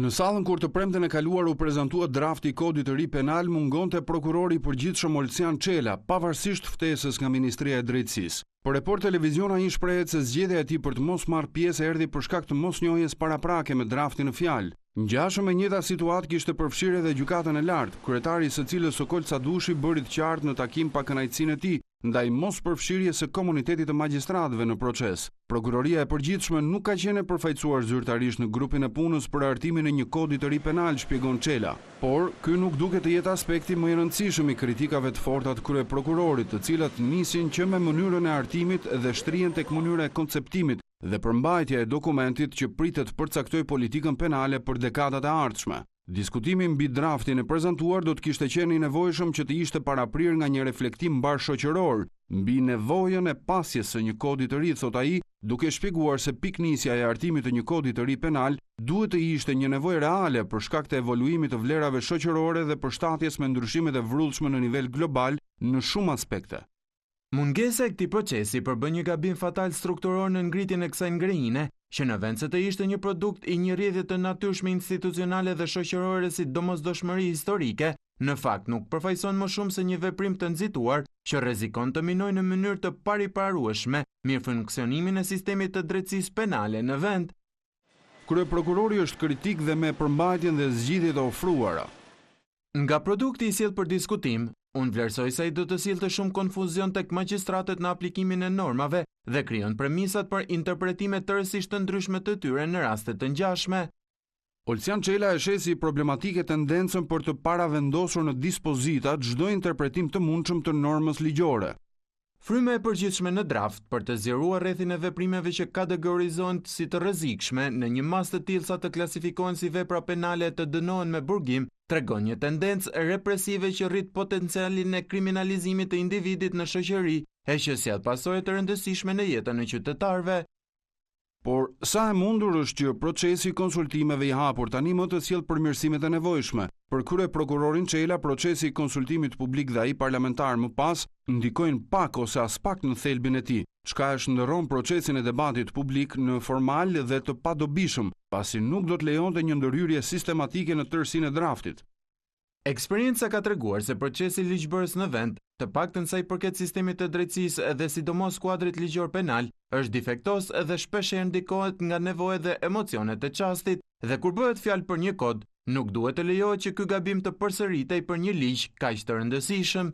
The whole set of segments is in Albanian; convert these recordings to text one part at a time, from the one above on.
Në sallën kur të premten e kaluar u prezantua drafti i kodit të ri penal, mungonte prokurori i përgjithshëm Olcian Çela, pavarësisht ftesës nga Ministria e Drejtësisë. Për report televizion ai shprehet se zgjedhja e tij për të mos marrë pjesë erdhi për shkak të mosnjohjes paraprake me draftin në fjalë. Ngjashëm me njëjta situatë kishte përfshirë edhe gjykatën e lartë, kryetari i së cilës Sokol Cadushi bëri të qartë në takim pa kënaqësinë e tij ndaj mos përfshirjes së komunitetit të magjistratëve në proces. Prokuroria e përgjithshme nuk ka qenë e përfaqësuar zyrtarisht në grupin e punës për hartimin e një kodi të ri penal, shpjegon Çela. Por ky nuk duket të jetë aspekti më i rëndësishëm i kritikave të forta të kryeprokurorit, të cilat nisin që me mënyrën e hartimit dhe shtrihen tek mënyra e konceptimit dhe përmbajtja e dokumentit që pritet përcaktoj politikën penale për dekadat e ardhshme. Diskutimi mbi draftin e prezantuar do të kishte qenë i nevojshëm që të ishte paraprir nga një reflektim mbarshoqëror mbi nevojën e pasjes së një kodi të ri, thot ai, duke shpjeguar se piknisja e hartimit të një kodi të ri penal duhet të ishte një nevojë reale për shkak të evoluimit të vlerave shoqërore dhe përshtatjes me ndryshimet e vrullshme në nivel global në shumë aspekte. Mungesa e këtij procesi përbën një gabim fatal strukturor në ngritjen e kësaj ngrehine, që në vend se të ishte një produkt i një rrjedhje të natyrshme institucionale dhe shoqërore si domosdoshmëri historike, në fakt nuk përfaqëson më shumë se një veprim të nxituar që rrezikon të minojë në mënyrë të pariparueshme mirëfunksionimin e sistemit të drejtësisë penale në vend. Kryeprokurori është kritik dhe me përmbajtjen dhe zgjidhjet e ofruara. Nga produkti i sjell për diskutim, unë vlerësoj se ai do të sillte shumë konfuzion tek magjistratët në aplikimin e normave dhe krijon premisat për interpretime tërësisht të ndryshme të tyre në raste të ngjashme. Olcian Çela e sheh si problematike tendencën për të paravendosur në dispozita çdo interpretim të mundshëm të normës ligjore. Fryma e përgjithshme në draft për të zgjeruar rrethin e veprimeve që kategorizohen si të rrezikshme në një masë të tillë sa të klasifikohen si vepra penale të dënohen me burgim, tregon një tendencë represive që rrit potencialin e kriminalizimit të individit në shoqëri, e që sjell pasojë të rëndësishme në jetën e qytetarëve. Por sa e mundur është që procesi i konsultimeve i hapur tani më të sjell përmirësimet e nevojshme. Për kryeprokurorin Çela, procesi i konsultimit publik dhe ai parlamentar më pas ndikojnë pak ose as pak në thelbin e tij, çka e shndërron procesin e debatit publik në formal dhe të padobishëm, pasi nuk do të lejonte një ndërhyrje sistematike në tërësinë e draftit. Eksperienca ka treguar se procesi ligjbërës në vend, të paktën sa i përket sistemit të drejtësisë dhe sidomos kuadrit ligjor penal, është defektos dhe shpesh ndikohet nga nevojat dhe emocionet e çastit, dhe kur bëhet fjalë për një kod, nuk duhet të lejohet që ky gabim të përsëritej për një ligj kaq të rëndësishëm.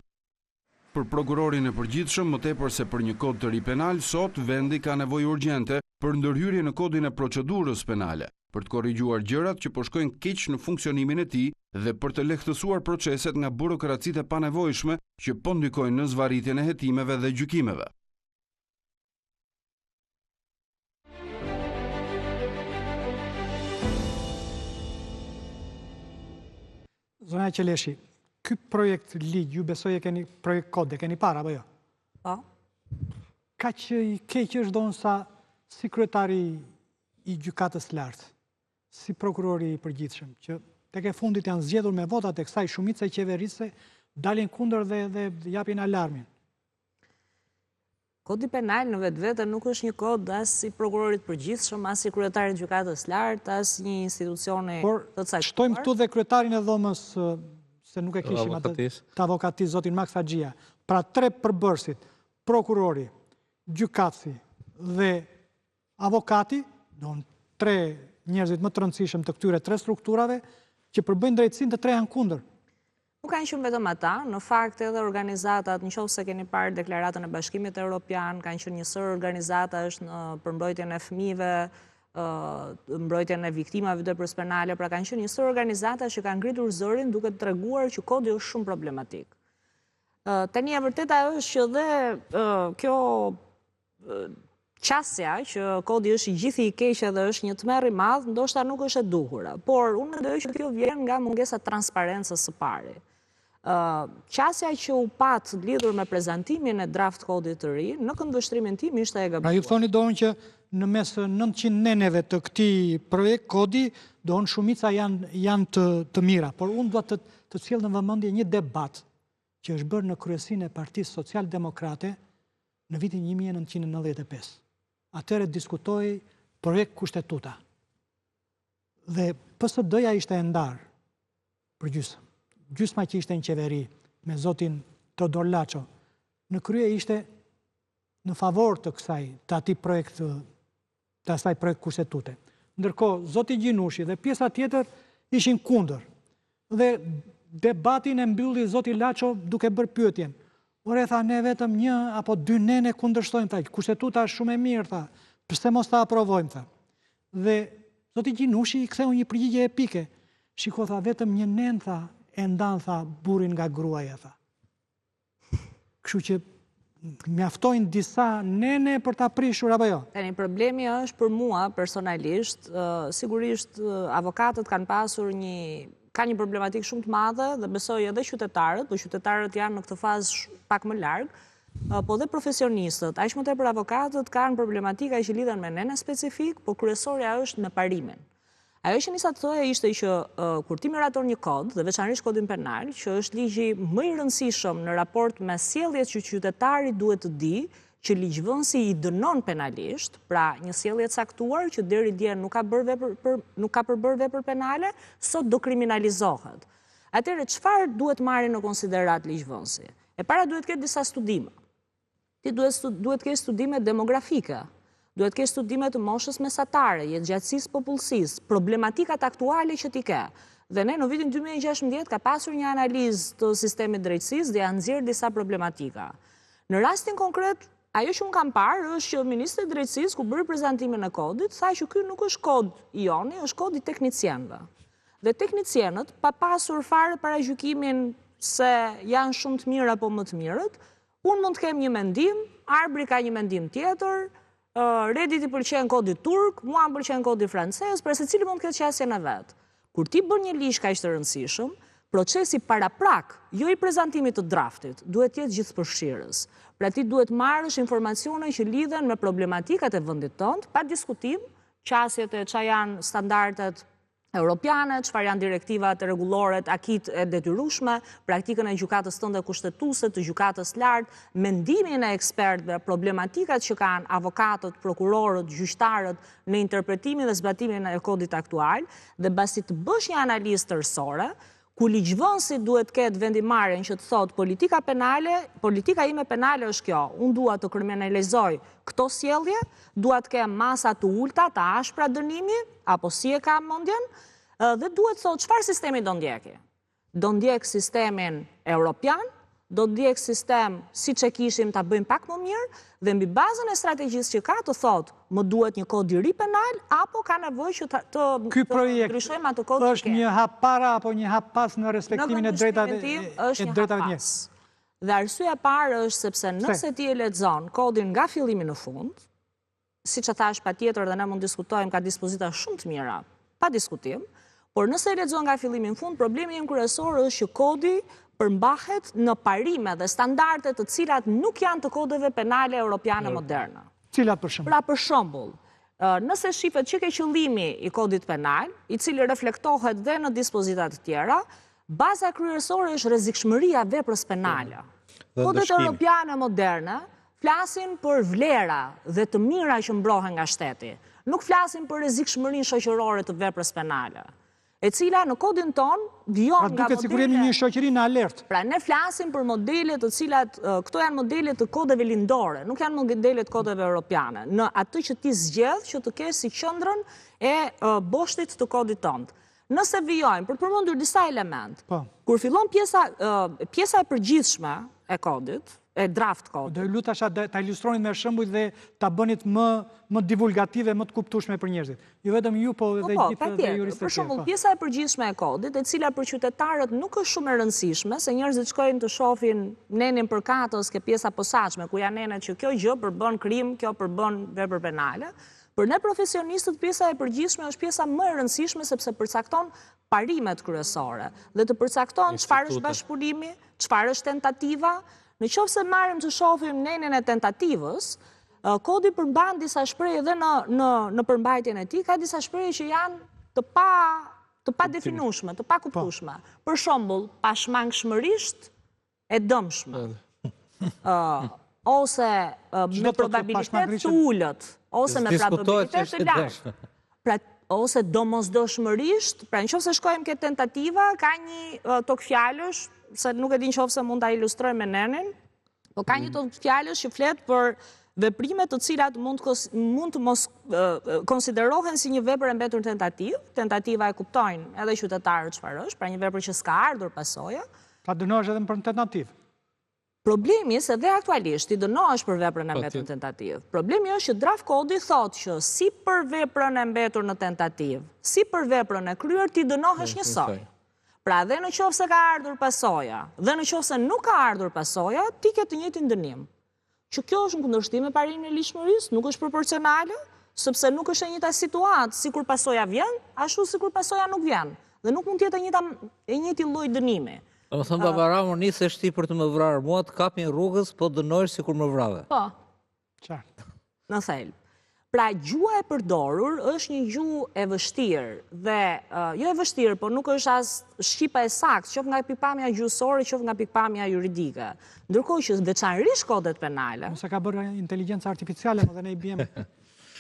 Për prokurorin e përgjithshëm, më tepër se për një kod të ri penal, sot vendi ka nevojë urgjente për ndërhyrje në kodin e procedurës penale, për të korrigjuar gjërat që po shkojnë keq në funksionimin e tij dhe për të lehtësuar proceset nga burokracitë e panevojshme që po ndikojnë në zvarritjen e hetimeve dhe gjykimeve. Zona Qeleshi, ky projekt ligj, ju besoj e keni projekt kod, e keni parë apo jo? Po. Kaq i keq është donë sa si kryetari i gjykatës lartë, si prokurori i përgjithshëm, që tek e fundit janë zgjedhur me votat e kësaj shumice qeverisë, dalin kundër dhe japin alarmin. Kodi penal në vetvete nuk është një kod as si prokurorit përgjithshëm, as si kryetarit gjykatës lartë, as një institucioni të caktuar. Por shtojmë këtu dhe kryetarin e dhomës, se nuk e kishim atë të avokatis, zotin Max Haxhia. Pra 3 përbërësit, prokurori, gjykatësi dhe avokati, do në 3 njerëzit më të rëndësishëm të këtyre 3 strukturave, që përbëjnë drejtësinë, të 3 janë kundër. Nuk kanë qenë vetëm ata, në fakt edhe organizatat, nëse keni parë deklaratën e Bashkimit Evropian, kanë qenë një sër organizatash në përmbrojtjen e fëmijëve, mbrojtjen e viktimave të veprës penale, pra kanë qenë një sër organizatash që kanë ngritur zërin duke treguar që kodi është shumë problematik. Tani e vërteta është që dhe kjo qasja që kodi është i gjithë i keq dhe është një tmerr i madh, ndoshta nuk është e duhur. Por unë mendoj që kjo vjen nga mungesa transparencës së pari. Qasja që u pat lidhur me prezantimin e draft kodit të ri, në këndvështrimin tim ishte e gabuar. Pra ju thoni doon që në mes 900 neneve të këtij projekt kodi, doon shumica janë të mira, por unë dua të sjell në vëmendje një debat që është bërë në kryesinë e Partisë Social-Demokrate në vitin 1995. Atëherë diskutoi projekt kushtetuta. Dhe PSD-ja ishte e ndarë për gjysmë. Gjysma që ishte në qeveri me zotin Todor Laço, në krye ishte në favor të asaj projekt kushtetute. Ndërkohë, zoti Gjinushi dhe pjesa tjetër ishin kundër. Dhe debatin e mbylli zoti Laço duke bërë pyetjen. Ore, tha, ne vetëm 1 apo 2 nene kundërshtojmë, tha, kushtetuta është shumë e mirë, tha, pse mos ta aprovojmë, tha. Dhe zoti Gjinushi i ktheu një përgjigje epike. Shiko, tha, vetëm 1 nen, tha, e ndan, tha, burin nga gruaja, tha. Kështu që mjaftojnë disa nene për ta prishur apo jo? Tani problemi është për mua personalisht, sigurisht avokatët kanë pasur ka një problematik shumë të madhe dhe besoj edhe qytetarët, po qytetarët janë në këtë fazë pak më larg, po dhe profesionistët, aq më tepër avokatët kanë problematika që lidhen me nene specifik, po kryesorja është me parimin. Ajo që nisa të thoja ishte që kur ti miraton një kod, dhe veçanërisht kodin penal, që është ligji më i rëndësishëm në raport me sjelljet që qytetari duhet të di, që ligjvënësi i dënon penalisht, pra një sjellje caktuar që deri dje nuk ka përbërë vepër penale, sot do kriminalizohet. Atëherë çfarë duhet marrë në konsiderat ligjvënësi? E para duhet ketë disa studime. Ti duhet ketë studime demografike. Duhet ketë studime të moshës mesatare, jetëgjatësisë popullsisë, problematikat aktuale që ti ke. Dhe ne në vitin 2016 ka pasur një analizë të sistemit drejtësisë dhe janë nxjerrë disa problematika. Në rastin konkret, ajo që unë kam parë është që Ministri i Drejtësisë, ku bëri prezantimin e kodit, tha që ky nuk është kod i joni, është kod i teknicienëve. Dhe teknicienët, pa pasur fare paragjykimin se janë shumë të mirë apo më të mirët, unë mund të kem një mendim, Arbri ka një mendim tjetër, Redit i pëlqen kodi turk, mua më pëlqen kodi francez, për secili mund të ketë qasjen e vet. Kur ti bën një ligj kaq të rëndësishëm, procesi paraprak, jo i prezantimit të draftit, duhet të jetë gjithëpërfshirës. Pra ti duhet marrësh informacione që lidhen me problematikat e vendit tënd, pa diskutim, qasjet e çfarë janë standardet europiane, çfarë janë direktivat rregulloret, akit e detyrueshme, praktikën e gjykatës tënde kushtetuese, të gjykatës lartë, mendimin e ekspertëve, problematikat që kanë avokatët, prokurorët, gjyqtarët në interpretimin dhe zbatimin e kodit aktual, dhe basi të bësh një analizë tërësore, ku ligjvënësi duhet ketë vendimarrjen që të thotë politika ime penale është kjo, unë dua të kriminalizoj këto sjellje, dua të kem masa të ulta, të ashpra dënimi, apo si e ka mendjen, dhe duhet të thotë çfarë sistemi do ndjeki. Do ndjek sistemin europian, do ndjek sistem siç e kishim ta bëjmë pak më mirë, dhe mbi bazën e strategjisë që ka të thotë, më duhet një kod i ri penal, apo ka nevojë që të ndryshojmë atë kod që ke. Është një hap para apo një hap pas në respektimin e drejtave të njerëzit. Dhe arsyeja e parë është sepse nëse ti e lexon kodin nga fillimi në fund, siç e thash patjetër dhe ne mund diskutojmë, ka dispozita shumë të mira, pa diskutim, por nëse e lexon nga fillimi në fund, problemi im kryesor është që kodi përmbahet në parime dhe standarde të cilat nuk janë të kodeve penale europiane moderne. Cilat për shembull? Pra për shembull, nëse shifet që ke qëllimi i kodit penal, i cili reflektohet dhe në dispozitat të tjera, baza kryesore është rrezikshmëria veprës penale. Kodet europiane moderne flasin për vlera dhe të mira që mbrohen nga shteti. Nuk flasin për rrezikshmërinë shoqërore të veprës penale, e cila në kodin ton vijon nga duket sikur jemi një shoqëri në alert. Pra ne flasim për modele të cilat këto janë modele të kodeve lindore, nuk janë modele të kodeve europiane. Në atë që ti zgjedh që të kesh si qendrën e boshtit të kodit tënd. Nëse vijojmë për të përmendur disa element, kur fillon pjesa e përgjithshme e kodit, e draft kodit. Do lutasha ta ilustronit me shembuj dhe ta bënit më divulgative, më të kuptueshme për njerëzit. Jo vetëm ju, po edhe gjithë juristët. Për shembull, pjesa e përgjithshme e kodit, e cila për qytetarët nuk është shumë e rëndësishme, se njerëzit shkojnë të shohin nenin përkatës ke pjesa posaçme, ku janë nenet që kjo gjë përbën krim, kjo përbën vepër penale. Për ne profesionistët, pjesa e përgjithshme është pjesa më e rëndësishme sepse përcakton parimet kryesore dhe të përcakton çfarë është bashkëpunimi, çfarë është tentativa. Në qoftë se marrim të shohim nenin e tentativës, kodi përmban disa shprehje edhe në përmbajtjen e tij, ka disa shprehje që janë të pa definueshme, të pa kuptueshme. Për shembull, pashmangshmërisht e dëmshme. Ose me probabilitet të ulët, ose me probabilitet të lartë. Pra, ose domosdoshmërisht, pra nëse shkojmë ke tentativa, ka një tokë fjalësh, se nuk e di nëse mund ta ilustroj me nenin, po ka një tokë fjalësh që flet për veprime të cilat mund të mos konsiderohen si një vepër e mbetur tentativë. Tentativa e kuptojnë edhe qytetarët çfarë është, pra një vepër që s'ka ardhur pasoja. Pra dënohesh edhe për tentativë. Problemi se dhe aktualisht i dënohesh për veprën e mbetur në tentativë. Problemi është që draft kodi thotë që si për veprën e mbetur në tentativë, si për veprën e kryer ti dënohesh njësoj. Pra dhe në qoftë se ka ardhur pasoja, dhe në qoftë se nuk ka ardhur pasoja, ti ke të njëjtin dënim. Që kjo është në kundërshtim me parimin e ligjshmërisë, nuk është proporcionale, sepse nuk është e njëjta situatë, sikur pasoja vjen, ashtu sikur pasoja nuk vjen, dhe nuk mund të jetë e njëjti lloj dënimi. Do të thonë babara më nisesh ti për të më vrarë mua, të kapin rrugës, po dënohesh sikur më vrave. Po. Qartë. Në thelb. Pra gjuha e përdorur është një gjuhë e vështirë dhe jo e vështirë, por nuk është as shqipa e saktë, qoftë nga pikpamja gjyqësore, qoftë nga pikpamja juridike. Ndërkohë që veçanërisht kodet penale. Mos e ka bërë inteligjenca artificiale, më dhe ne i bjem.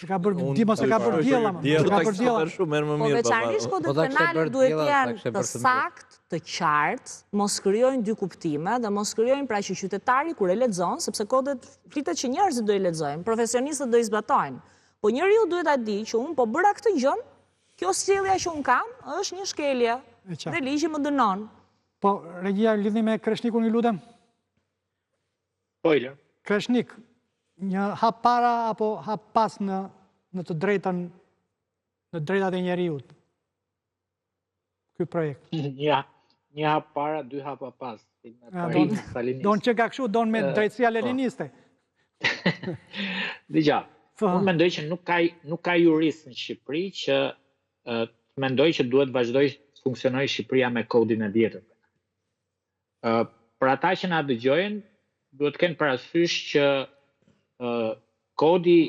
Se ka bërë mos e ka bërë diella, Po veçanërisht kodet penale duhet të jenë të saktë, të qartë, mos krijojnë dy kuptime dhe mos krijojnë pra që qytetari kur e lexon, sepse kodet flitet që njerëzit do i lexojnë, profesionistët do i zbatojnë. Po njeriu duhet ta di që unë po bëra këtë gjë, kjo sjellja që unë kam është një shkelje dhe ligji më dënon. Po, regjia lidhni me Kreshnikun, ju lutem. Po, Ilir. Kreshnik, një hap para apo hap pas në të drejtën, në drejtat e njeriut? Ky projekt. Një hap para, dy hapa pas. Don që ka kështu, don me drejtësia leniniste. Dëgja, unë mendoj që nuk ka jurist në Shqipëri që mendoj që duhet vazhdoj të funksionoj Shqipëria me kodin e vjetër. Për ata që na dëgjojnë, duhet të kenë parasysh që kodi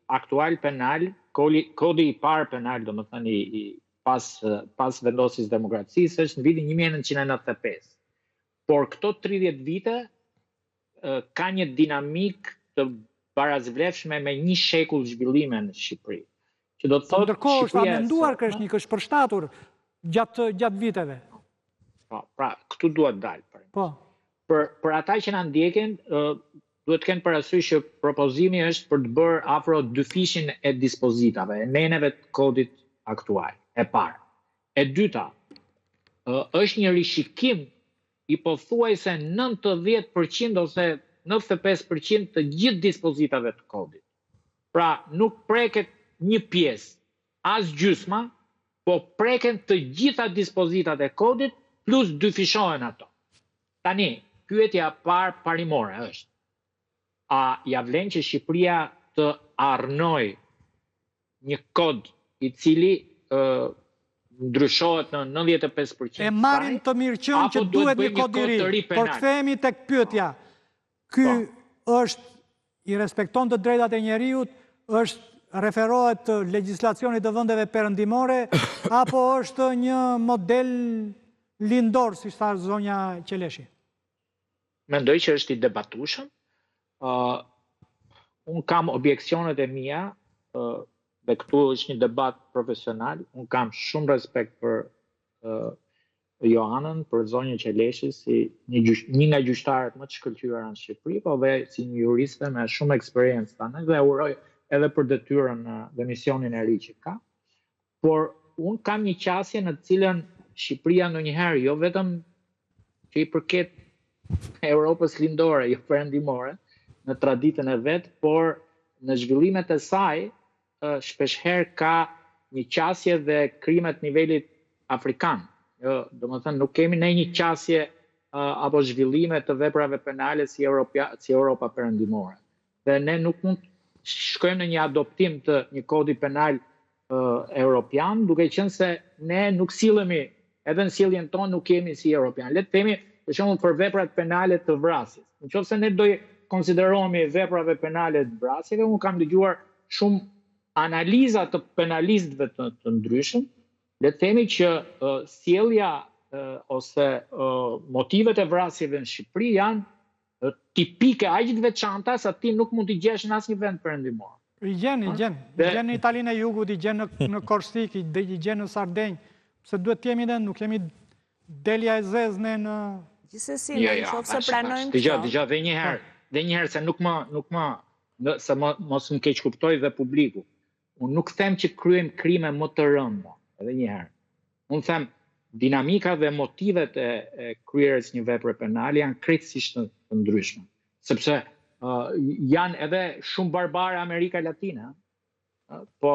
aktual penal, kodi i parë penal, do më thënë pas vendosjes demokracisë, është në vitin 1995. Por këto 30 vite ka një dinamik të barazvlefshme me një shekull zhvillime në Shqipëri. Që do të thotë ndërkohë është amenduar Kreshnik, është përshtatur gjatë viteve. Po, pra, këtu duhet dalë. Po. Për ata që na ndjekin, duhet të kenë parasysh që propozimi është për të bërë afro dyfishin e dispozitave, e neneve të kodit aktual, e parë. E dyta, është një rishikim i pothuajse 90% ose 95% të gjithë dispozitave të kodit. Pra, nuk preket një pjesë, as gjysma, po preken të gjitha dispozitat e kodit, plus dyfishohen ato. Tani, pyetja parimore është, a ja vlen që Shqipëria të arnoj një kod i cili ndryshohet në 95%? E marrin të mirë qënë që duhet një kod i ri, por kthehemi tek pyetja. Ky është i respekton të drejtat e njeriut, është referohet të legjislacionit të vendeve perëndimore, apo është një model lindor, si tha zonja Qeleshi? Mendoj që është i debatueshëm. Unë kam objeksionet e mia, dhe këtu është një debat profesional. Unë kam shumë respekt për Joanën, për zonjën Qeleshi, si një nga gjyqtarët më të shkëlqyera në Shqipëri, po dhe si një juriste me shumë eksperiencë tani, dhe uroj edhe për detyrën dhe misionin e ri që ka. Por unë kam një qasje në të cilën Shqipëria ndonjëherë, jo vetëm që i përket Europës lindore, jo perëndimore, në traditën e vet, por në zhvillimet e saj, shpeshherë ka një qasje dhe krimet nivelit afrikan. Do më thënë, nuk kemi ne një qasje apo zhvillime të veprave penale si Europa perëndimore. Dhe ne nuk mund shkojmë në një adoptim të një kodi penal europian, duke qenë se ne nuk sillemi, edhe në sjelljen tonë nuk kemi si europian. Le të themi, për shembull, për veprat penale të vrasjes. Nëse ne do konsiderohemi veprave penale të vrasjeve, unë kam dëgjuar shumë analiza të penalistëve të ndryshëm. Le të themi që sjellja ose motivet e vrasjeve në Shqipëri janë tipike aq të veçanta sa ti nuk mund t'i gjesh në asnjë vend perëndimor. I gjenë në Italinë e Jugut, i gjenë në Korsik, i gjenë në Sardenjë, se duhet t'jemi dhe, nuk jemi delja e zezne në... Gjithsesi, në qoftë se pranojmë këto. Dëgjoj, dhe njëherë se nuk më, se mos më keq kuptoj dhe publiku. Unë nuk them që kryem krime më të rënda, edhe njëherë. Unë them, dinamika dhe motivet e kryerjes një vepre penale janë krejtësisht të ndryshme. Sepse janë edhe shumë barbare Amerika Latine, po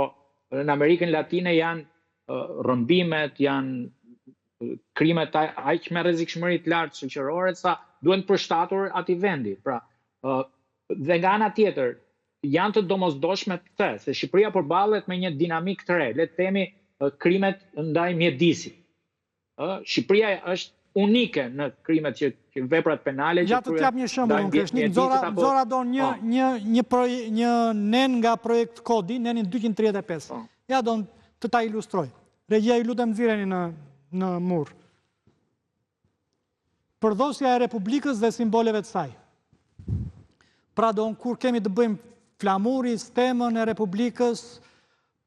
në Amerikën Latine janë rrëmbimet, janë krimet aq me rrezikshmëri të lartë shoqërore sa duhen përshtatur atij vendi. Pra, dhe nga ana tjetër, janë të domosdoshme pse, se Shqipëria përballet me një dinamik të re, le të themi krimet ndaj mjedisit. Shqipëria është unike në krimet që veprat penale që ja të t'jap një shembull, Kreshnik, Zora don një nen nga projekt Kodi, nenin 235. Ja don të ta ilustroj. Regjia, ju lutem nxirreni në mur. Përdosja e Republikës dhe simboleve të saj. Pra kur kemi të bëjmë flamuri, stemën e Republikës,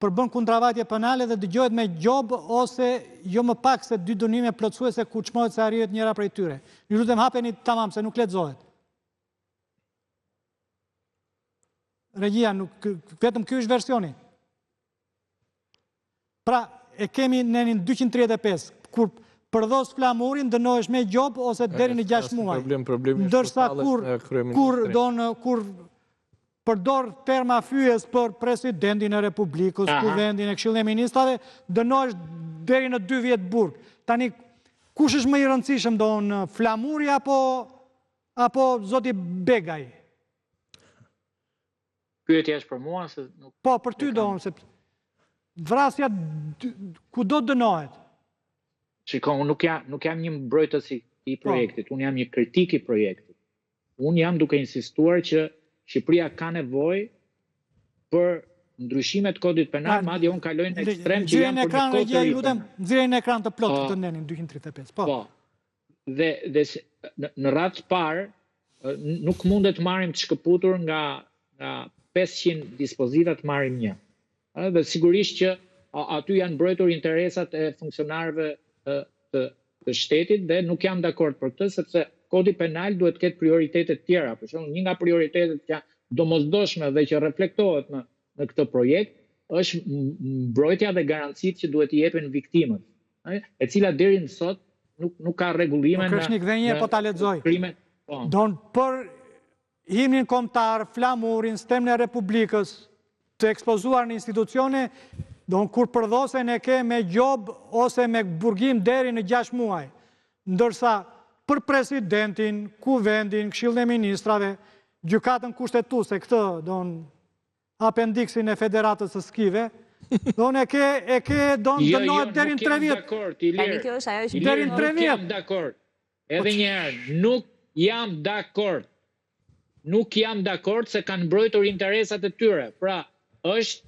përbën kundravatje penale dhe dëgjohet me gjobë ose jo më pak se 2 dënime plotësuese ku çmohet se arrihet njëra prej tyre. Ju lutem hapeni tamam se nuk lexohet. Regjia, vetëm ky është versioni. Pra, e kemi nenin 235, kur përdos flamurin, dënohesh me gjobë ose deri në 6 muaj. Ndërsa kur përdor terma fyes për presidentin e Republikës, kuvendin e Këshillin e Ministrave, dënohesh deri në 2 vjet burg. Tani, kush është më i rëndësishëm, flamuri apo zoti Begaj? Pyetja është për mua se nuk... Po, për ty se vrasja kudo dënohet. Shikon, nuk jam një mbrojtës i projektit, unë jam një kritik i projektit. Unë jam duke insistuar që Shqipëria ka nevojë për ndryshimet kodit penal, madje unë kaloj në ekstrem që janë për një kodit të rritëm. Nxirreni në ekran të plotë të nenin 235. Po. Dhe në radhë parë, nuk mundet marrim të shkëputur nga 500 dispozita të marrim një. Dhe sigurisht që aty janë mbrojtur interesat e funksionarëve të shtetit dhe nuk jam dakord për këtë, sepse kodi penal duhet ketë prioritetet tjera. Për shembull, një nga prioritetet që janë domosdoshme dhe që reflektohet në këtë projekt është mbrojtja dhe garancitë që duhet i jepen viktimët, e cila deri më sot nuk ka rregullime në Kreshnik dhe një po ta lexoj. Don për himnin kombëtar, flamurin, stemën e Republikës të ekspozuar në institucione, don kur përdosen e ke me gjobë ose me burgim deri në 6 muaj. Ndërsa për presidentin, kuvendin, Këshillin e Ministrave, gjykatën kushtetuese, këtë apendiksin e Federatës së Skive, dënohet deri në 3 vjet. Deri në 3 vjet. Edhe një herë, nuk jam dakord. Nuk jam dakord se kanë mbrojtur interesat e tyre. Pra, është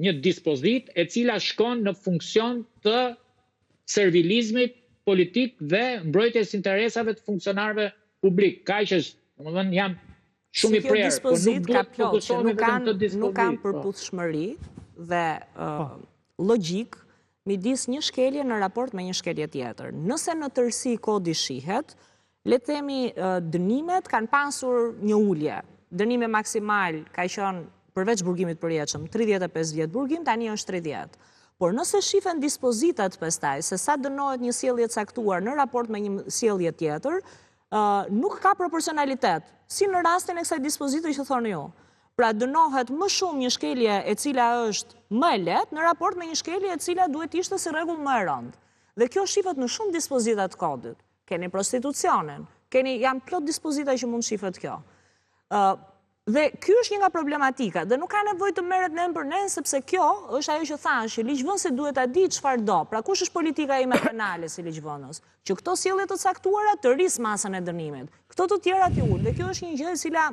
një dispozit e cila shkon në funksion të servilizmit politik dhe mbrojtjes interesave të funksionarëve publik. Kaq është, domethënë jam shumë i prerë, po nuk duhet të fokusohemi vetëm të dispozit. Nuk kanë përputhshmëri dhe logjik midis një shkelje në raport me një shkelje tjetër. Nëse në tërësi kodi shihet, le të themi dënimet kanë pasur një ulje. Dënimi maksimal ka qenë përveç burgimit përjetshëm 35 vjet burgim, tani është 30. Por nëse shifen dispozitat pastaj se sa dënohet një sjellje e caktuar në raport me një sjellje tjetër, nuk ka proporcionalitet, si në rastin e kësaj dispozite që thoni ju. Pra dënohet më shumë një shkelje e cila është më e lehtë në raport me një shkelje e cila duhet ishte si rregull më e rëndë. Dhe kjo shifet në shumë dispozita të kodit. Keni prostitucionin, janë plot dispozita që mund shifet kjo. Dhe kjo është një nga problematika, dhe nuk ka nevojë të merret nën për nën, sepse kjo është ajo që thash, që ligjvënësi duhet ta di çfarë do. Pra kush është politika ime penale si ligjvënës? Që këto sjellje të caktuara të rris masën e dënimit. Këto të tjera të ul. Dhe kjo është një gjë e cila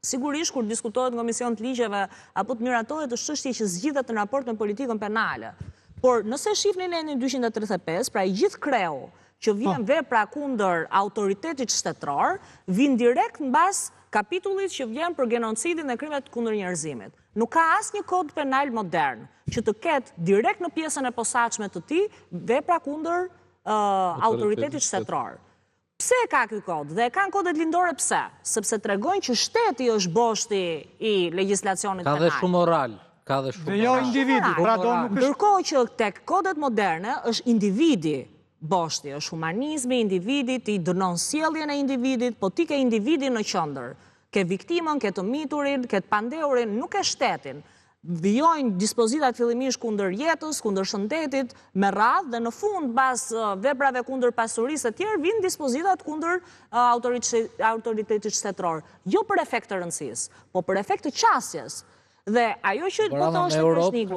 sigurisht kur diskutohet në komision të ligjeve apo të miratohet është çështje që zgjidhet në raport me politikën penale. Por nëse shihni në 235, pra i gjithë kreu që vjen vepra kundër autoritetit shtetëror, vjen direkt mbas kapitullit që vjen për genocidin dhe krimet kundër njerëzimit. Nuk ka asnjë kod penal modern që të ketë direkt në pjesën e posaçme të tij vepra kundër autoritetit shtetëror. Pse ka ky kod? Dhe kanë kodet lindore pse? Sepse tregojnë që shteti është boshti i legjislacionit penal. Ka dhe shumë moral. Dhe jo individi. Ndërkohë që tek kodet moderne është individi boshti, është humanizmi i individit, i dënon sjelljen e individit, po ti ke individin në qendër. Ke viktimën, ke të miturin, ke të pandeurin, nuk e shtetin. Vijojnë dispozitat fillimisht kundër jetës, kundër shëndetit, me radhë, dhe në fund, pas veprave kundër pasurisë e tjerë, vinë dispozitat kundër autoritetit shtetëror. Jo për efekt të rëndësisë, po për efekt të qasjes. Dhe ajo që po thoshte Krishniku.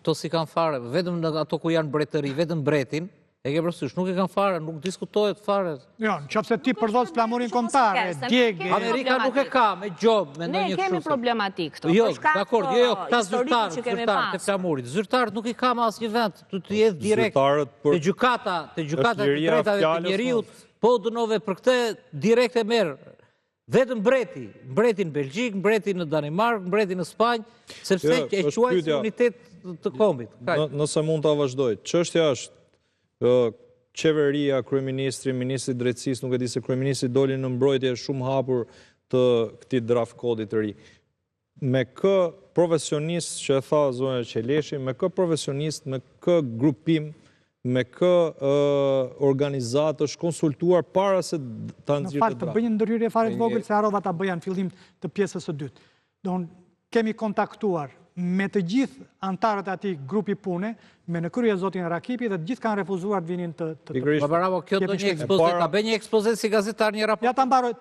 To si kanë fare, vetëm në ato ku janë mbretëri, vetëm mbretin, e ke përsysh, nuk e kanë fare, nuk diskutohet fare. Jo, nëse ti përdor flamurin kombëtar, djegë. Amerika nuk e ka me gjobë, me ndonjë kështu. Ne kemi problematik këto. Jo, dakord, jo, këta zyrtarët të flamurit. Zyrtarët nuk i ka me asnjë vend, të jetë direkt te gjykata të drejtave të njeriut, po dënove për këtë direkt e merr. Vetëm mbreti në Belgjik, mbreti në Danimark, mbreti në Spanjë, sepse e quajnë si unitet të kombit. Nëse mund ta vazhdoj, çështja është qeveria, kryeministri, ministri i drejtësisë, nuk e di se kryeministri doli në mbrojtje shumë hapur të këtij draft kodit të ri. Me kë profesionist që e tha zonja Qeleshi, me kë profesionist, me kë grupim, me kë organizatë është konsultuar para se ta nxjerrë draft. Të bëjnë ndërhyrje fare të vogël se harrova ta bëja në fillim të pjesës së dytë. Don kemi kontaktuar me të gjithë antarët e atij grupi pune, me në krye zotin Rakipi, dhe të gjithë kanë refuzuar të vinin të Bravo, kjo do një ekspozit, ta bëj një ekspozit si gazetar, një raport. Ja ta mbaroj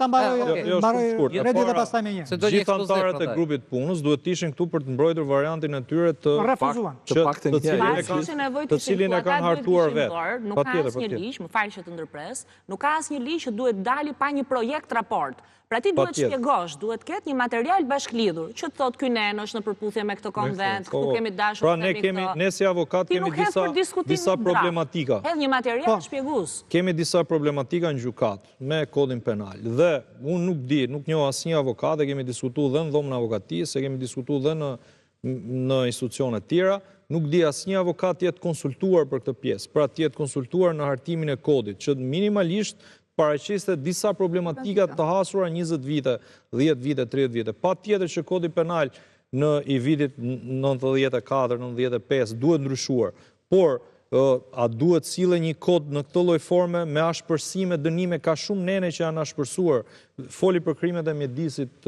Redi dhe pastaj me një. Gjithë antarët e grupit punës duhet të ishin këtu për të mbrojtur variantin e tyre të cilin e kanë hartuar vetë. Nuk ka asnjë ligj, më fal që të ndërpres, nuk ka asnjë ligj që duhet dali pa një projekt raport. Pra ti duhet shpjegosh, duhet ketë një material bashklidhur, që të thotë ky nen është në përputhje me këtë konvent, këtu kemi dashur të kemi ne si avokat kemi disa problematika. Hedh një material shpjegues. Kemi disa problematika në gjykat me kodin penal. Dhe unë nuk njoh asnjë avokat, e kemi diskutuar dhe në dhomën e avokatisë, e kemi diskutuar dhe në institucione të tjera, nuk di asnjë avokat të jetë konsultuar për këtë pjesë, pra të jetë konsultuar në hartimin e kodit, që minimalisht paraqiste disa problematika të hasura 20 vite, 10 vite, 30 vite. Patjetër që kodi penal në i vitit 94, 95 duhet ndryshuar, por a duhet sille një kod në këtë lloj forme me ashpërsime, dënime, ka shumë nene që janë ashpërsuar, foli për krimet e mjedisit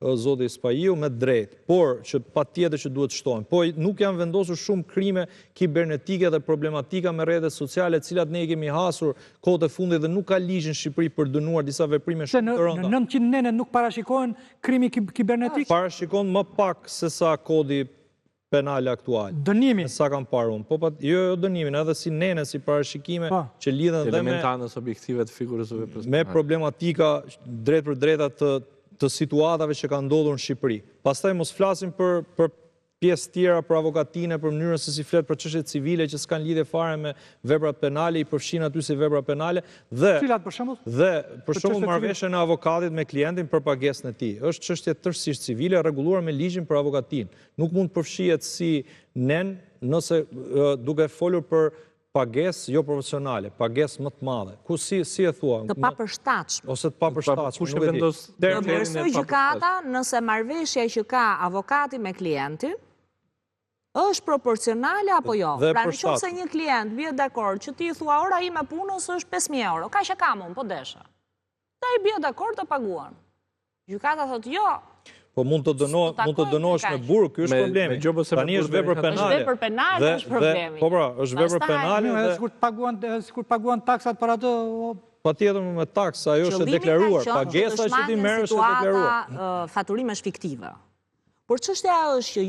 zoti Spajiu me drejt, por që patjetër që duhet shtohen. Po nuk janë vendosur shumë krime kibernetike dhe problematika me rrjetet sociale, të cilat ne i kemi hasur kohët e fundit dhe nuk ka ligj në Shqipëri për dënuar disa veprime shumë të rënda. Në 900 nene nuk parashikohen krimi kibernetik? Parashikon më pak se sa kodi penal aktual. Dënimin? Sa kam parë unë. Jo dënimin, edhe si nene, si parashikimet që lidhen dhe me problematika drejt për drejta të situatave që kanë ndodhur në Shqipëri. Pastaj mos flasim për pjesë tjera, për avokatine, për mënyrën se si flet për çështje civile që s'kan lidhje fare me veprat penale, i përfshin aty si vepra penale dhe për shembull marrëveshja e avokatit me klientin për pagesën e tij. Është çështje tërësisht civile rregulluar me ligjin për avokatin. Nuk mund të përfshihet si nen nëse duke folur për pagesë jo profesionale, pagesë më të madhe. Ku si e thua? Të papërshtatshme. Ose të papërshtatshme. Kush e vendos terminin e gjykata nëse marrëveshja që ka avokati me klientin është proporcionale apo jo? Pra nëse një klient bie dakord që ti thua ora ime punës është 5.000 euro, kaq e kam unë, po desha. Ai bie dakord të paguan. Gjykata thotë jo. Po mund të dënohesh me burg, ky është problemi. Tani është vepër penale. Është vepër penale, është problemi. Po pra, është vepër penale dhe sikur paguan taksat për atë. Patjetër me taksa, ajo është e deklaruar, pagesa që ti merr është e deklaruar. Faturimesh fiktive. Por çështja është që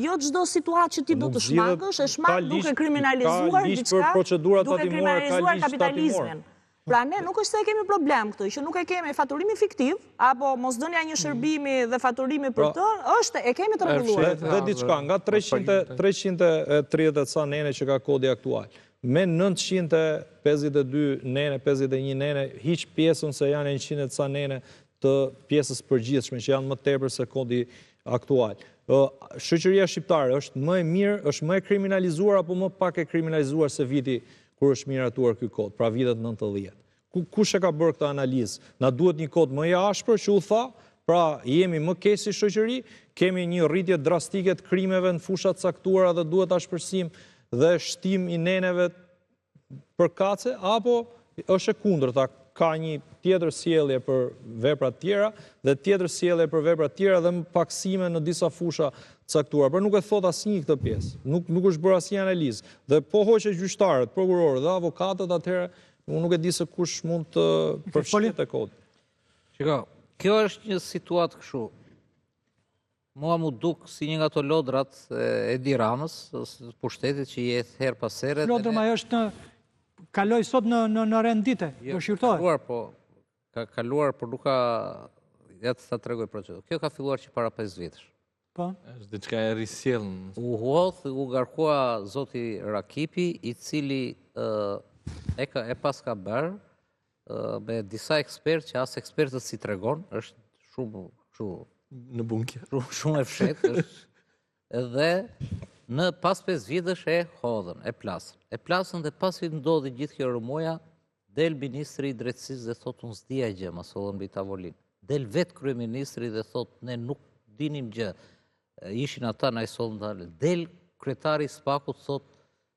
jo çdo situatë që ti do të shmangësh, e shmang duke kriminalizuar diçka, duke kriminalizuar kapitalizmin. Pra ne nuk është se e kemi problem këtë, që nuk e kemi faturimi fiktiv, apo mosdhënia një shërbimi dhe faturimi për të, është e kemi të rregulluar. Dhe diçka, nga 330 ca nene që ka kodi aktual, me 952 nene, 51 nene, hiq pjesën se janë 100 ca nene të pjesës përgjithshme, që janë më tepër se kodi aktual. Shoqëria shqiptare është më e mirë, është më e kriminalizuar apo më pak e kriminalizuar se viti kur është miratuar ky kod, pra vitet 90. Kush e ka bërë këtë analizë? Na duhet një kod më i ashpër, që u tha, pra jemi më keq si shoqëri, kemi një rritje drastike të krimeve në fushat caktuara dhe duhet ashpërsim dhe shtim i neneve për kace, apo është e kundërta, ka një tjetër sjellje për vepra të tjera dhe tjetër sjellje për vepra të tjera dhe paksime në disa fusha caktuara. Por nuk e thot asnjë këtë pjesë. Nuk është bërë asnjë analizë. Dhe po hoqe gjyqtarët, prokurorët dhe avokatët, atëherë unë nuk e di se kush mund të përfshihet te kodi. Shiko, kjo është një situatë kështu. Mua mu duk si një nga to lodrat e Edi Ramës, pushtetit që jetë her pas here. Lodrëma është kaloj sot në rendite, do shqyrtohet. Ka kaluar, por nuk ka, jetë të tregoj procedur. Kjo ka filluar që para 5 vitësh. është diçka e risjellën. U garkua zoti Rakipi, i cili e pas ka bërë me disa ekspertë që as ekspertët si tregon, është shumë në bunkje. Shumë e fshetë, edhe në pas 5 vitësh e hodhën, e plasën. E plasën dhe pasi ndodhi gjithë kjo rëmuja, del ministri i drejtësisë dhe thotë unë s'dija gjë, ma sollën mbi tavolinë. Del vetë kryeministri dhe thotë ne nuk dinim gjë. Ishin ata na i sollën dalë. Del kryetari i SPAK-ut thotë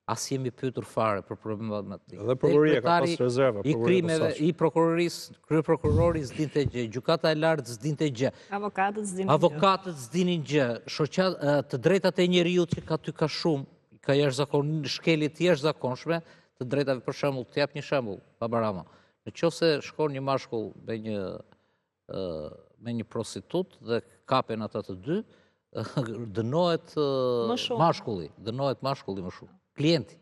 as jemi pyetur fare për problemat me të. Dhe prokuroria ka pas rezerva, i krimeve, i prokurorisë, kryeprokurori s'dinte gjë, gjykata e lartë s'dinte gjë. Avokatët s'dinin gjë. Të drejtat e njeriut që ka ty ka shumë, ka shkelje të jashtëzakonshme, të drejtave për shembull, të jap një shembull, Babarama. Nëse shkon një mashkull me një prostitut dhe kapen ata të dy, dënohet mashkulli më shumë. Klienti.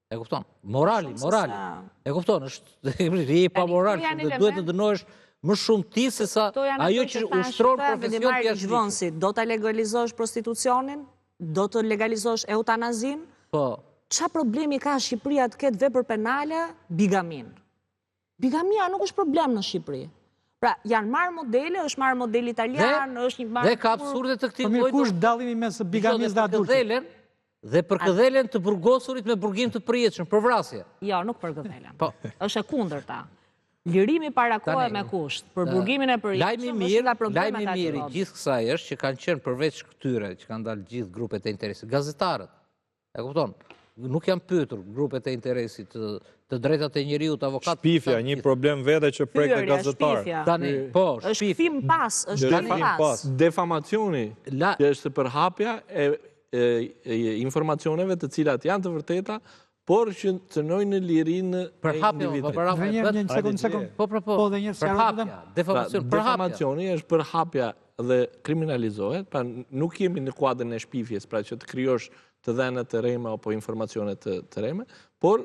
E kupton? Morali. E kupton? Je pa moral, duhet të dënohesh më shumë ti se sa ajo që ushtron profesion të jashtëzakonshëm. Do ta legalizosh prostitucionin? Do të legalizosh eutanazin? Po. Qa problemi ka Shqipëria të ketë vepër penale? Bigamin. Bigamia nuk është problem në Shqipëri. Pra, janë marrë modele, është marrë model italian, është një marrë... Dhe ka absurde të këtij lloji. Kush dallimi mes bigamis dhe adultit? Dhe për këdhelen të burgosurit me burgim të përjetshëm, për vrasje. Jo, nuk për këdhelen. Është e kundërta. Lirimi parakohet me kusht. Për burgimin e përjetshëm është nga problemet aty. Lajmi mirë gjithë kësaj është që kanë qenë përveç këtyre, që kanë dalë gjithë grupet e interesit, gazetarët. E kupton? Nuk janë pyetur grupet e interesit, të drejtat e njeriut, avokatë. Shpifja, një problem vete që prek në gazetarë. Po, është fim pas, është fim pas. Defamacioni, që është përhapja e informacioneve të cilat janë të vërteta, por që cënojnë në lirinë e individit. Defamacioni është përhapja dhe kriminalizohet, pra nuk jemi në kuadrin e shpifjes, pra që të krijosh të dhëna të rrema apo informacione të rreme, por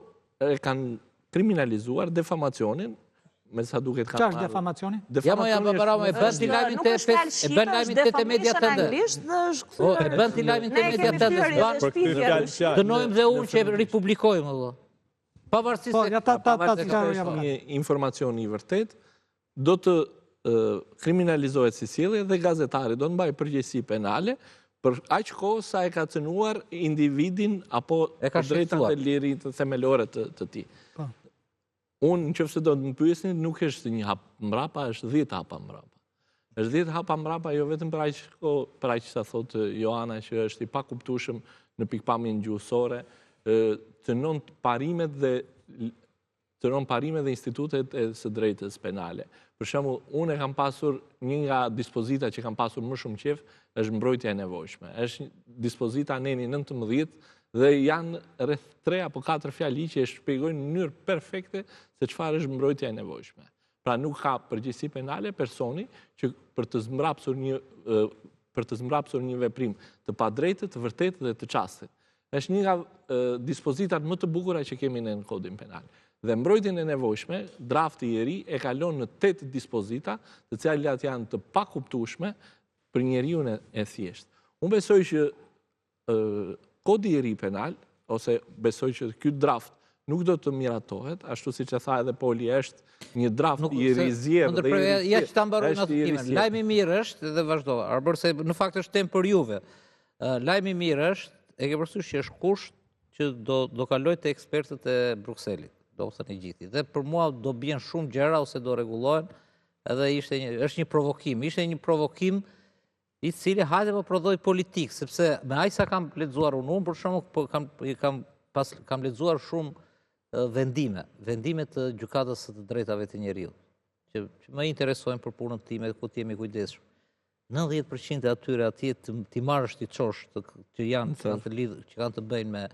e kanë kriminalizuar defamacionin, me sa duket kanë. Çfarë është defamacioni? Ja Babarama, e bën ti lajmin te media tendës. E bën ti lajmin te media tendës. Dënojmë dhe unë që ripublikojmë vëlla. Pavarësisht një informacion i vërtet, do të kriminalizohet si sjellje dhe gazetari do të mbajë përgjegjësi penale për aq kohë sa e ka cënuar individin apo drejtat e lirisë themelore të tij. Unë, nëse do të më pyesni, nuk është një hap mbrapa, është 10 hapa mbrapa. Është 10 hapa mbrapa jo vetëm për aq sa thotë Joana që është i pakuptueshëm në pikpamjen gjuhësore, cënon parimet dhe institutet e së drejtës penale. Për shembull, unë kam pasur një nga dispozita që kam pasur më shumë qejf është mbrojtja e nevojshme. Është dispozita neni 19 dhe janë rreth 3 apo 4 fjali që e shpjegojnë në mënyrë perfekte se çfarë është mbrojtja e nevojshme. Pra nuk ka përgjegjësi penale personi që për të zmbrapsur një veprim të padrejtë, të vërtetë dhe të çastit. Është një nga dispozitat më të bukura që kemi në kodin penal. Dhe mbrojtjen e nevojshme, drafti i ri e kalon në 8 dispozita, të cilat janë të pakuptueshme për njeriu e thjeshtë. Unë besoj që kodi i ri penal ose besoj që ky draft nuk do të miratohet, ashtu si që tha edhe Poli, është një draft i rizjedh dhe i rizjedh. Ja që ta mbarojnë atë timen, lajmi mirë është dhe vazhdo, arbër se në fakt është tem për juve. Lajmi mirë është, e ke përsysh që është kusht që do kaloj të ekspertët e Brukselit, do thënë i gjithi. Dhe për mua do bjen shumë gjëra ose do rregullohen, edhe është një provokim. Ishte një provokim i cili hajde po prodhoi politik, sepse me aq sa kam lexuar unë, për shembull, kam lexuar shumë vendime të gjykatës së të drejtave të njeriut, që më interesojnë për punën time, ku të jemi kujdesshëm. 90% e atyre atje ti marrësh ti çosh që kanë të bëjnë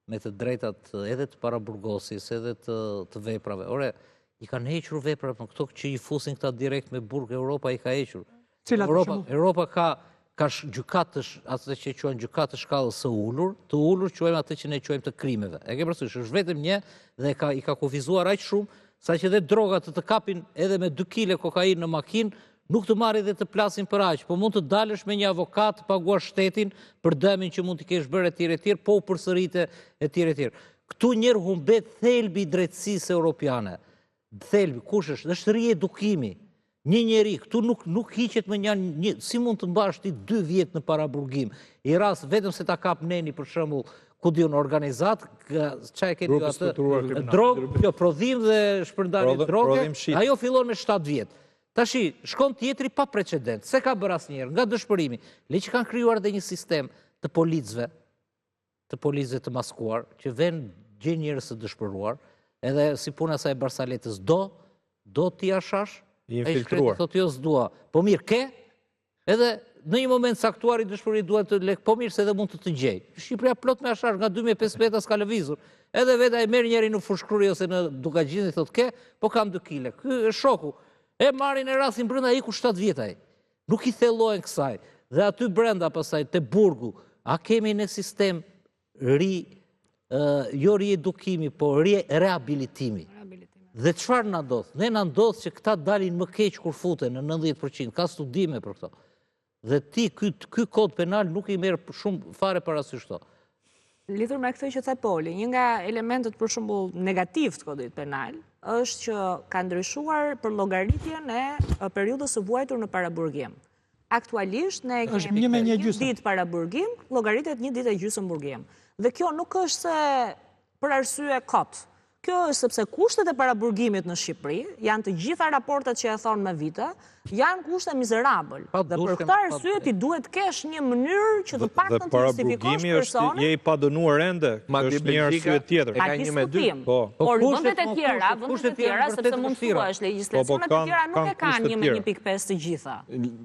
me të drejtat edhe të paraburgosis, edhe të veprave. Ore, i kanë hequr veprat, në këto që i fusin këta direkt me burg, Europa i ka hequr. Europa ka gjykatësh, atë që quajnë gjykatë shkallës së ulur, të ulur quajmë atë që ne quajmë të krimeve. E ke parasysh, është vetëm një dhe i ka kufizuar aq shumë, sa që dhe drogat të kapin edhe me 2 kg kokainë në makinë, nuk të marri dhe të plasin për aq, po mund të dalësh me një avokat të paguar shtetin për dëmin që mund të kesh bërë etj etj, po u përsërite etj etj. Këtu njerë humbet thelbi i drejtësisë europiane. Thelbi, kush është? Është riedukimi. Një njeri, këtu nuk hiqet më një, si mund të mbash ti 2 vjet në paraburgim. I rast vetëm se ta kap neni për shembull, ku diun organizat, çaj keni atë drogë, prodhim dhe shpërndarje droge, ajo fillon me 7 vjet. Tashi, shkon tjetri pa precedent, se ka bërë asnjëherë, nga dëshpërimi. Le që kanë krijuar edhe një sistem të policëve të maskuar, që vënë gjë njerëz të dëshpëruar, edhe si puna sa e Barsaletës, do t'i ashash, ai shkreti thotë jo s'dua. Po mirë, ke? Edhe në një moment saktuar i dëshpëri duhet të lek, po mirë se edhe mund të gjej. Shqipëria plot me ashash, nga 2015 s'ka lëvizur. Edhe vetë ai merr njëri në fushkruri ose në Dukagjinë i thotë ke, po kam 2 kg. Ky është shoku. E marrin e rasin brenda iku 7 vjetaj. Nuk i thellohen kësaj. Dhe aty brenda pasaj, te burgu, a kemi në sistem jo riedukimi, po rehabilitimi. Dhe çfarë na ndodh? Ne na ndodh që këta dalin më keq kur futen në 90%, ka studime për këto. Dhe ti, ky kod penal nuk i merr shumë fare parasysh këto. Lidhur me këtë që the Poli, një nga elementet për shembull negativ të kodit penal është që ka ndryshuar për llogaritjen e periudhës së vuajtur në paraburgim. Aktualisht ne kemi një ditë paraburgim, llogaritet 1 ditë e gjysmë burgim. Dhe kjo nuk është se për arsye kot. Kjo është sepse kushtet e paraburgimit në Shqipëri, janë të gjitha raportet që e thonë me vite, janë kushte mizerabël. Dhe për këtë arsye ti duhet kesh një mënyrë që të paktën të justifikosh personin. Je i padënuar ende, është një arsye tjetër. Ka diskutim. Por vendet e tjera, sepse mund të thuash legjislacionet e tjera nuk e kanë 1.5 të gjitha.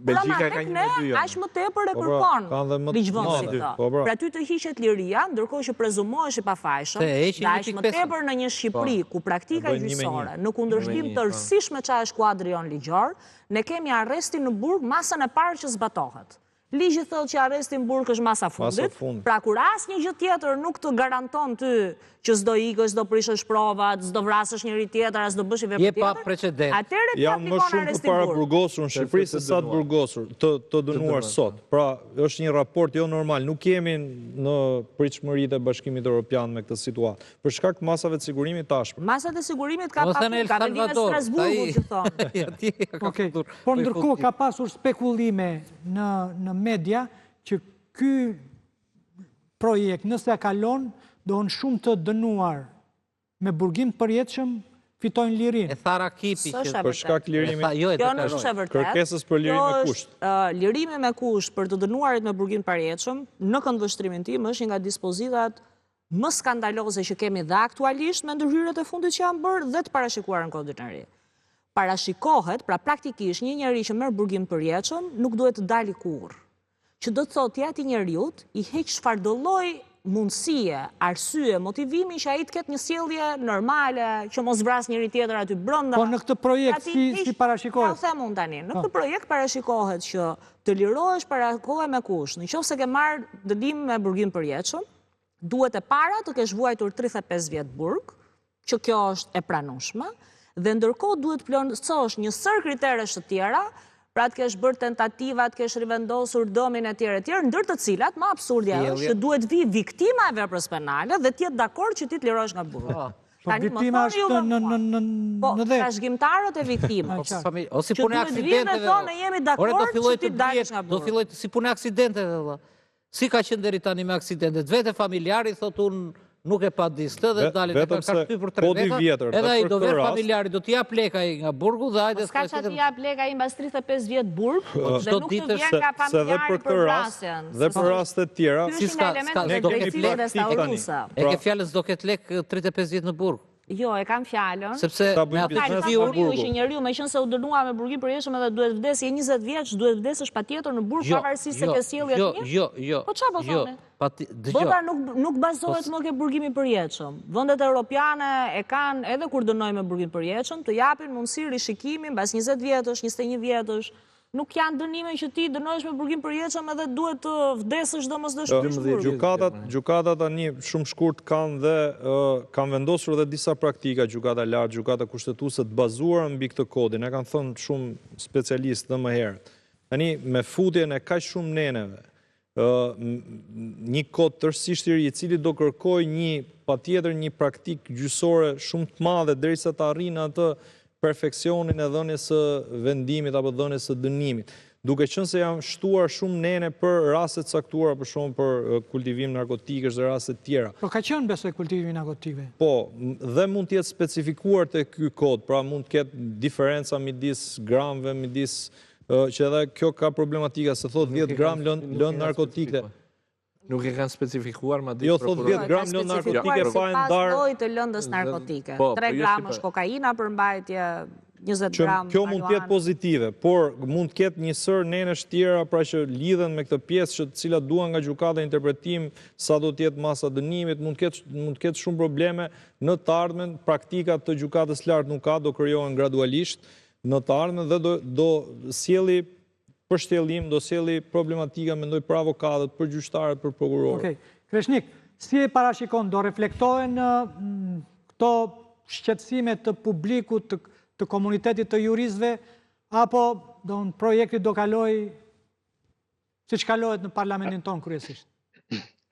Belgjika ka 1.2. Aq më tepër e kërkon ligjvënësi këto. Pra ty të hiqet liria, ndërkohë që prezumohesh i pafajshëm, dhe aq më tepër në një Shqipëri ku praktika gjyqësore në kundërshtim tërësisht me çfarë është kuadri jon ligjor, ne kemi arrestin në burg masën e parë që zbatohet. Ligji thotë që arresti në burg është masa fundit, pra kur asnjë gjë tjetër nuk të garanton ty që s'do ikësh, s'do prishësh provat, s'do vrasësh njëri tjetër, as do bësh i vepër tjetër. Atëherë ti janë më shumë të paraburgosur në Shqipëri se sa të burgosur, të dënuar sot. Pra, është një raport jo normal. Nuk jemi në pritshmëritë e Bashkimit Evropian me këtë situatë. Për shkak të masave të sigurimit tashmë. Masat e sigurimit ka vendime Strasburgut që thonë. Por ndërkohë ka pasur spekulime në media që ky projekt nëse kalon do në shumë të dënuar me burgim të përjetshëm fitojnë lirinë. E thara kipi që për shkak lirimit. Kjo nuk është e vërtetë. Kërkesës për lirim me kusht. Lirimi me kusht për të dënuarit me burgim të përjetshëm, në këndvështrimin tim është një nga dispozitat më skandaloze që kemi dhe aktualisht me ndërhyrjet e fundit që janë bërë dhe të parashikuar në kodin e ri. Parashikohet, pra praktikisht një njeri që merr burgim të përjetshëm nuk duhet të dalë kurrë. Që do të thotë ati njeriut i heq çfarëdo lloj mundësie, arsye, motivimi që ai të ketë një sjellje normale, që mos vras njëri tjetër aty brenda. Po në këtë projekt si parashikohet? Ja them unë tani, në këtë projekt parashikohet që të lirohesh para kohe me kusht. Nëse ke marr dënim me burgim përjetshëm, duhet e para të kesh vuajtur 35 vjet burg, që kjo është e pranueshme, dhe ndërkohë duhet plotësosh një sër kriteresh të tjera. pra të kesh bërë tentativat, kesh rivendosur dëmin e tjere, ndër të cilat, më absurdja është që duhet vi viktima e veprës penale dhe tjetë dakord që ti të lirosh nga burgu. Po viktima është në dhe. Trashëgimtarët e viktimës. O si pune aksidente dhe... Ore, jemi dakord që ti dalësh nga burgu. Do filloj si pune aksidente dhe. Si ka qenë deri tani me aksidente? Vete familjari, thot unë nuk e pa distë dhe dalin e ka shty për 3 veta, edhe i do vetë familjari, do t'ja pleka i nga burgu dhe ajde... Ska që t'ja pleka i mbas 35 vjetë burg, dhe nuk të vjen nga familjari për vrasjen. Dhe për rastet tjera... E ke fjallës do ketë lek 35 vjetë në burg? Jo, e kam fjallën. Sepse me atë njeriu që njeriu me qenë se u dënua me burgim përjetshëm edhe duhet vdesë, je 20 vjeç, duhet vdesësh patjetër në burg pavarësisht se ke sjellje të mirë. Jo. Po çfarë po thonë? Bota nuk bazohet më ke burgimi përjetshëm. Vendet europiane e kanë edhe kur dënojnë me burgim përjetshëm, të japin mundësi rishikimi mbas 20 vjetësh, 21 vjetësh. Nuk janë dënime që ti dënojsh me burgim përjetshëm edhe duhet të vdesësh domosdoshmërisht. Gjykata tani shumë shkurt kanë vendosur edhe disa praktika, gjykata lartë, gjykata kushtetuese të bazuara mbi këtë kodin. E kanë thënë shumë specialistë dhe më herët. Tani me futjen e kaq shumë neneve, një kod tërësisht i ri i cili do kërkojë patjetër një praktikë gjyqësore shumë të madhe derisa të arrijë atë perfeksionin e dhënies së vendimit apo dhënies së dënimit. Duke qenë se janë shtuar shumë nene për raste të caktuara, për shembull për kultivim narkotikësh dhe raste të tjera. Po ka qenë besoj kultivimi narkotikëve? Po, dhe mund të jetë specifikuar te ky kod, pra mund të ketë diferenca midis gramëve, midis që edhe kjo ka problematika, se thot 10 gram lëndë narkotike. Nuk e kanë specifikuar, ma jo, thot 10 gram lëndë narkotike pa e ndarë... Pas dojë të lëndës narkotike. 3 gram është kokaina për mbajtje, 20 gram... Kjo mund të jetë pozitive, por mund të ketë një sër nenesh tjera pra që lidhen me këtë pjesë që cilat duan nga gjykata interpretim sa do të jetë masa dënimit, mund të ketë shumë probleme në të ardhmen, praktikat të gjykatës lartë nuk ka, do krijohen gradualisht në të ardhmen dhe do sjellë për shtjellim, do sjellë problematika, mendoj, për avokatët, për gjyqtarët, për prokurorët. Okej. Kreshnik, si e parashikon, do reflektohen këto shqetësime të publikut, të komunitetit të juristëve, apo projekti do kaloj siç kalohet në parlamentin tonë kryesisht?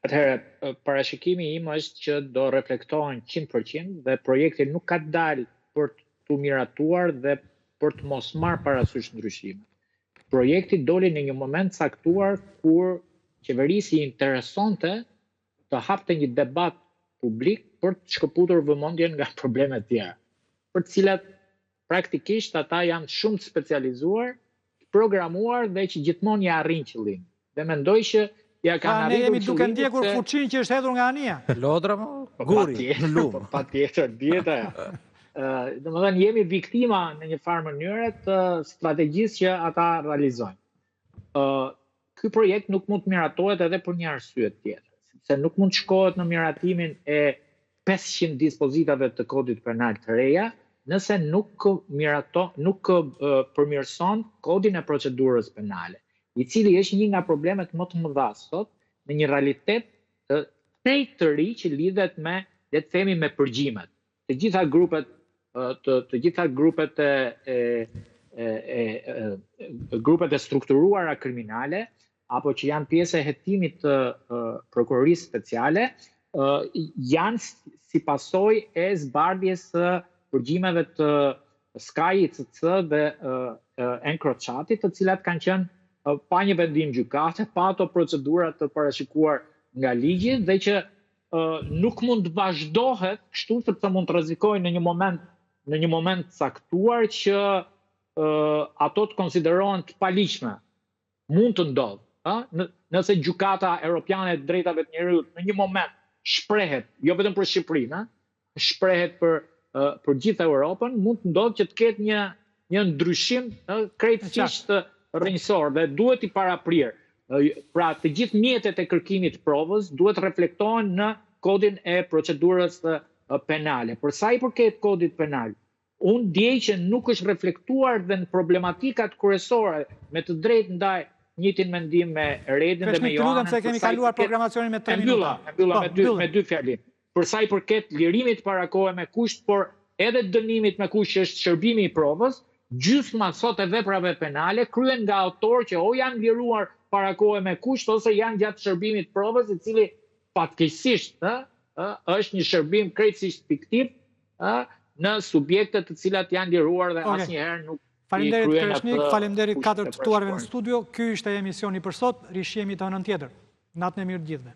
Atëherë, parashikimi im është që do reflektohen 100% dhe projekti nuk ka dalë për të miratuar dhe për të mos marrë parasysh ndryshime. Projekti doli në një moment caktuar kur qeverisi interesonte të hapte një debat publik për të shkëputur vëmendjen nga problemet tjera, për të cilat praktikisht ata janë shumë të specializuar, programuar dhe që gjithmonë ja arrin qëllimin. Dhe mendoj që ja kanë arritur. Ne jemi duke ndjekur fuqinë që është hedhur nga ania. Lodra më guri në lumë. Patjetër, dieta. Domethënë jemi viktima në një farë mënyre të strategjisë që ata realizojnë. Ky projekt nuk mund të miratohet edhe për një arsye tjetër, sepse nuk mund të shkohet në miratimin e 500 dispozitave të kodit penal të reja, nëse nuk përmirëson kodin e procedurës penale, i cili është një nga problemet më të mëdha sot në një realitet të ri që lidhet me, le të themi, me përgjimet. Të gjitha grupet e strukturuara kriminale apo që janë pjesë e hetimit të prokurorisë speciale janë si pasojë e zbardhjes së përgjimeve të Sky ICC dhe Encrociatit, të cilat kanë qenë pa një vendim gjykate, pa ato procedura të parashikuar nga ligji dhe që nuk mund të vazhdohet kështu sepse mund të rrezikojnë në një moment caktuar që ato të konsiderohen të paligjshme. Mund të ndodhë, nëse gjykata europiane e drejtave të njerëzit në një moment shprehet, jo vetëm për Shqipërinë, shprehet për gjithë Europën, mund të ndodhë që të ketë një ndryshim krejtësisht rrënjësor dhe duhet i paraprirë. Pra, të gjithë mjetet e kërkimit të provës duhet reflektohen në kodin e procedurës penale. Për sa i përket kodit penal, unë ndjej që nuk është reflektuar dhe në problematikat kryesore me të drejtë ndaj njëjtin mendim me Redin dhe me Joanën. Se kemi kaluar programacionin me 3 minuta. Me dy fjalim. Për sa i përket lirimit para kohe me kusht, por edhe dënimit me kusht që është shërbimi i provës, gjysma sot e veprave penale kryen nga autor që o janë liruar para kohe me kusht, ose janë gjatë shërbimit provës, i cili fatkeqësisht është një shërbim krejtësisht fiktiv në subjekte të cilat janë liruar dhe asnjëherë nuk Faleminderit Kreshnik, faleminderit 4 të ftuarve në studio. Ky ishte emisioni për sot, rishihemi të hënën tjetër. Natën e mirë gjithëve.